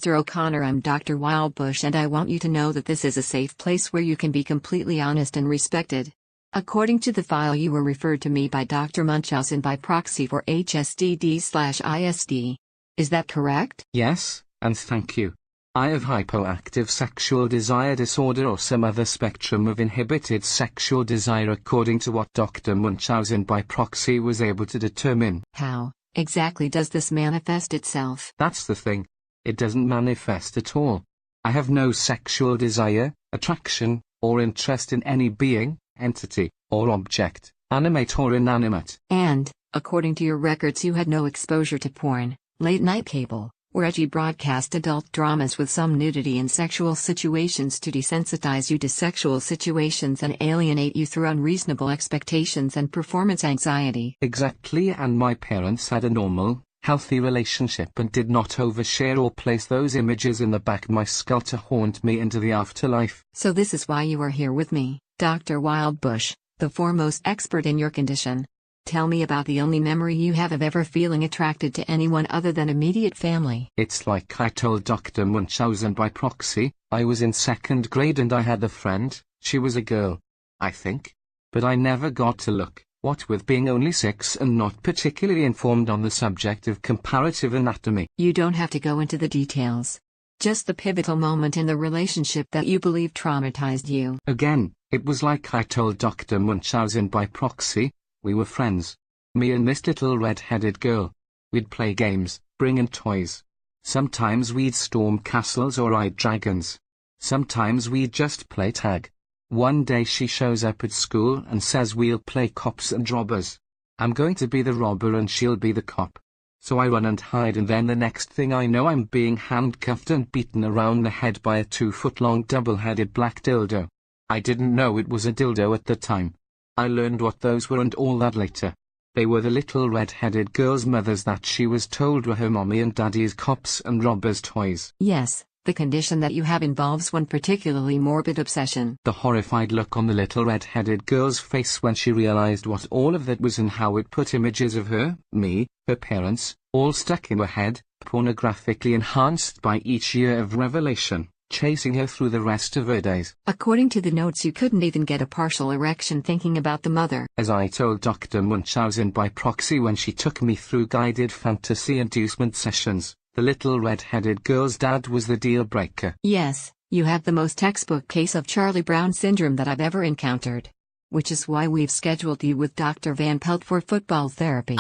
Mr. O'Connor, I'm Dr. Wildbush, and I want you to know that this is a safe place where you can be completely honest and respected. According to the file, you were referred to me by Dr. Munchausen by proxy for HSDD/ISD. Is that correct? Yes, and thank you. I have hypoactive sexual desire disorder or some other spectrum of inhibited sexual desire according to what Dr. Munchausen by proxy was able to determine. How exactly does this manifest itself? That's the thing. It doesn't manifest at all. I have no sexual desire, attraction, or interest in any being, entity, or object, animate or inanimate. And, according to your records, you had no exposure to porn, late-night cable, or edgy broadcast adult dramas with some nudity in sexual situations to desensitize you to sexual situations and alienate you through unreasonable expectations and performance anxiety. Exactly, and my parents had a normal, healthy relationship and did not overshare or place those images in the back of my skull to haunt me into the afterlife. So this is why you are here with me, Dr. Wildbush, the foremost expert in your condition. Tell me about the only memory you have of ever feeling attracted to anyone other than immediate family. It's like I told Dr. Munchausen by proxy. I was in 2nd grade and I had a friend. She was a girl, I think. But I never got to look, what with being only 6 and not particularly informed on the subject of comparative anatomy. You don't have to go into the details. Just the pivotal moment in the relationship that you believe traumatized you. Again, it was like I told Dr. Munchausen by proxy. We were friends. Me and this little red-headed girl. We'd play games, bring in toys. Sometimes we'd storm castles or ride dragons. Sometimes we'd just play tag. One day she shows up at school and says we'll play cops and robbers. I'm going to be the robber and she'll be the cop. So I run and hide, and then the next thing I know I'm being handcuffed and beaten around the head by a 2-foot-long double-headed black dildo. I didn't know it was a dildo at the time. I learned what those were and all that later. They were the little red-headed girl's mothers that she was told were her mommy and daddy's cops and robbers toys. Yes, the condition that you have involves one particularly morbid obsession. The horrified look on the little red-headed girl's face when she realized what all of that was and how it put images of her, me, her parents, all stuck in her head, pornographically enhanced by each year of revelation, chasing her through the rest of her days. According to the notes, you couldn't even get a partial erection thinking about the mother. As I told Dr. Munchausen by proxy when she took me through guided fantasy inducement sessions, the little red-headed girl's dad was the deal breaker. Yes, you have the most textbook case of Charlie Brown syndrome that I've ever encountered. Which is why we've scheduled you with Dr. Van Pelt for football therapy.